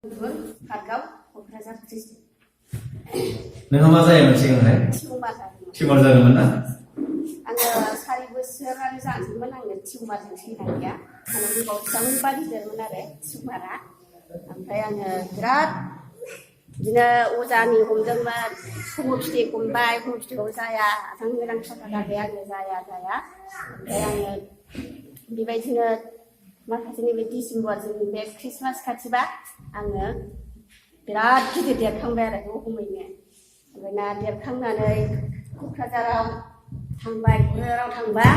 Khargaव, K'क्राझार district. नोंहा मा जायोमोन सिगांहाय? टिउमार जादोंमोन ना? आङो 4 बोसोरानो जानोमोन आङो टिउमारजों थैनाया। आङो गोबावसोमोन बादिदोंमोन आरो टिउमारा। ओमफ्राय आङो बिराद बिदिनो अजानि हमदोंमोन, हम'स्टे हमबाय, हम'स्टेआव जाया, रां मोजां थाखा गारबाय आङो जाया। ओमफ्राय आङो बेबायदिनो माखासे नैबे डिसेम्बर जोंनि बे ख्रिस्टमास खाथिबा आङो बिराद गिदिर देरखांबाय आरो दहमैनो। ओमफ्राय ना देरखांनानै क'क्राझाराव थांबाय, क'क्राझाराव थांबा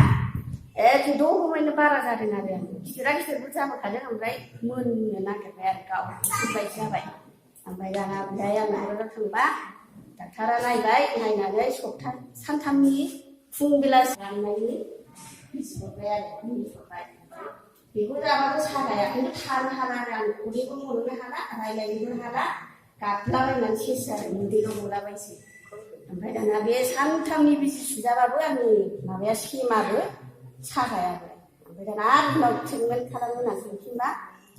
एखे दहमैनो बारा जादों आरो आङो। गिदिरा गिदिरबो जाबोखादों, ओमफ्राय मोननो नागिरबाय आरो गाव बेबायदि जाबाय। ओमफ्राय दाना ओमफ्राय आङो क'क्राझाराव थांबा डाक्टारा नायबाय, नायनानै सानथामनि फुं बेलासि राननायनि बिजि हरबाय आरो मुलि हरबाय। बेखौ जाबाबो सागाया, खिन्थु थानो हाला आरो आं उदैबो मन'नो हाला, रायलायनोबो हाला, गाबलाबायनानै सेस आरो उदैल' गलाबायसै। ओमफ्राय दाना बे सानथामनि बिजि सुजाबाबो आंनि माबाया सेमाबो सागायाबो। ओमफ्राय दाना आरो उनाव ट्रिटमेन्ट खालामनो होननानै थांफिनबा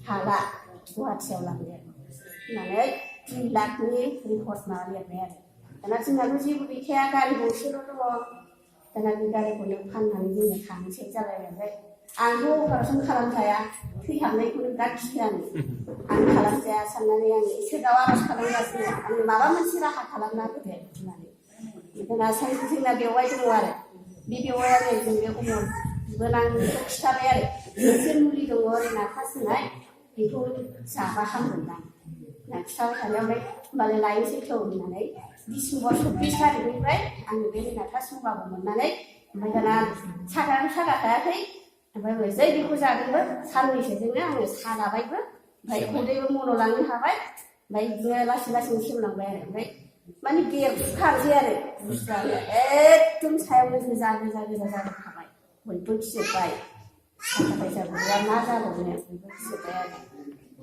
हाला, गुवाहाटियाव लांदो होननानै 3 लाखनि रिपर्ट माबा लिरबाय आरो। दाना जोंनाथ' जेबो गैखाया, गारि गंसेल' दङ। दाना बे गारिखौनो फाननानै जोङो थांनोसै जालायबाय। ओमफ्राय आंथ' अपारेसन खालामजाया, थैहाबनायखौनो बिराद गियो आं खालामजाया साननानै आं इसोरनाव आर'ज खालामगासिनो, आंनो माबा मोनसे राहा खालामना होदो होननानै। दाना जोंना बेवाइ दङ आरो, बे बेवाइया जों बे अमर बिबोनांखौ खिथाबाय आरो, मोनसे मुलि दङ ओरै नाफा सोनाय, बेखौ जाबा हामगोनदां होनना खिथाबाय थानायाव, ओमफ्राय होमबालाय लायनोसै थौ होननानै डिसेम्बर 24 थारिखनिफ्राय आङो बे रिनाथास मुगाखौ मोननानै, ओमफ्य दाना सागाखायाखै, ओमफ्राय जै बेखौ जादोंबो साननैसोजोंनो आङो सागाबायबो, ओमफ्राय उदैबो मन'लांनो हाबाय, ओमफ्राय बिदिनो लासै लासैनो सेमलांबाय आरो। ओमफ्राय माने बेरफुखानोसै आरो बुस्थुआनो एकदम सायावनो गोजा जाजोबखाबाय। बयबो गिजोब्बाय, थाखा फैसा गैया मा जाबावनो बयबो गिजोब्बाय आरो।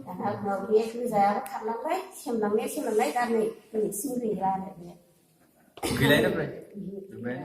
दाना उनाव बे गोजायाबो खारलांबाय, सेमलांनाय दा नै दिनैसिम गैला आरो बे। गैला ओमफ्राय?